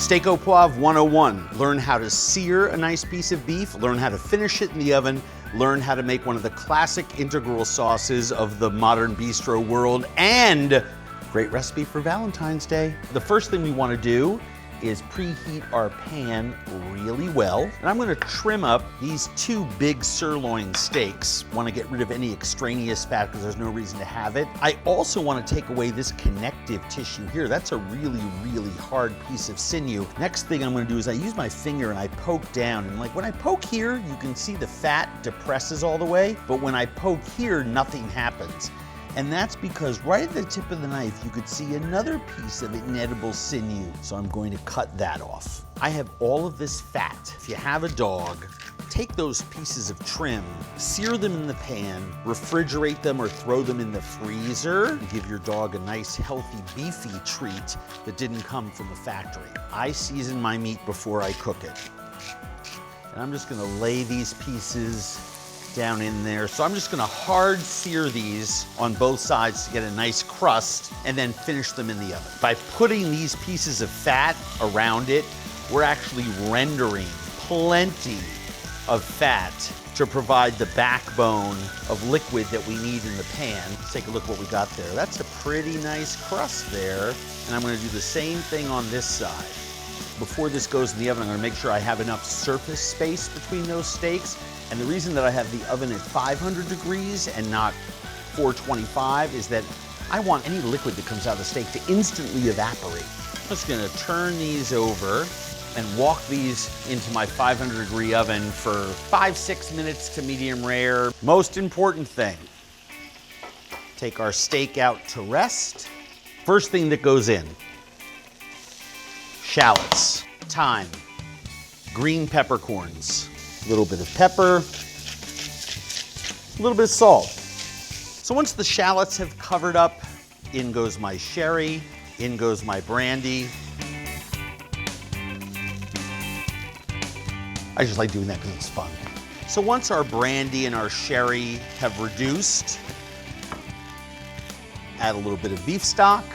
Steak au Poivre 101. Learn how to sear a nice piece of beef, learn how to finish it in the oven, learn how to make one of the classic integral sauces of the modern bistro world, and great recipe for Valentine's Day. The first thing we want to do is preheat our pan really well. And I'm gonna trim up these 2 big sirloin steaks. Want to get rid of any extraneous fat because there's no reason to have it. I also want to take away this connective tissue here. That's a really, really hard piece of sinew. Next thing I'm gonna do is I use my finger and I poke down. And like when I poke here, you can see the fat depresses all the way. But when I poke here, nothing happens. And that's because right at the tip of the knife, you could see another piece of inedible sinew. So I'm going to cut that off. I have all of this fat. If you have a dog, take those pieces of trim, sear them in the pan, refrigerate them or throw them in the freezer, and give your dog a nice, healthy, beefy treat that didn't come from the factory. I season my meat before I cook it. And I'm just gonna lay these pieces down in there. So I'm just gonna hard sear these on both sides to get a nice crust and then finish them in the oven. By putting these pieces of fat around it, we're actually rendering plenty of fat to provide the backbone of liquid that we need in the pan. Let's take a look what we got there. That's a pretty nice crust there. And I'm gonna do the same thing on this side. Before this goes in the oven, I'm gonna make sure I have enough surface space between those steaks. And the reason that I have the oven at 500 degrees and not 425 is that I want any liquid that comes out of the steak to instantly evaporate. I'm just gonna turn these over and walk these into my 500 degree oven for 5-6 minutes to medium rare. Most important thing, take our steak out to rest. First thing that goes in, shallots, thyme, green peppercorns, a little bit of pepper, a little bit of salt. So once the shallots have covered up, in goes my sherry, in goes my brandy. I just like doing that because it's fun. So once our brandy and our sherry have reduced, add a little bit of beef stock,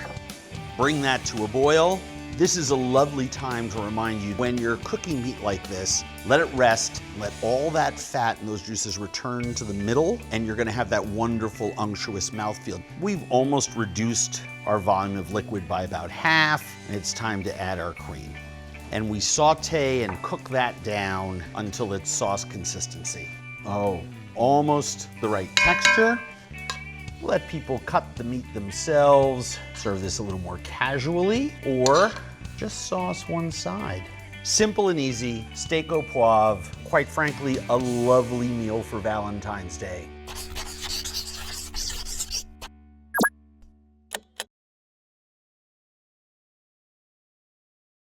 bring that to a boil. This is a lovely time to remind you, when you're cooking meat like this, let it rest, let all that fat and those juices return to the middle, and you're gonna have that wonderful unctuous mouthfeel. We've almost reduced our volume of liquid by about half, and it's time to add our cream. And we saute and cook that down until it's sauce consistency. Oh, almost the right texture. Let people cut the meat themselves. Serve this a little more casually, or just sauce one side. Simple and easy, steak au poivre. Quite frankly, a lovely meal for Valentine's Day.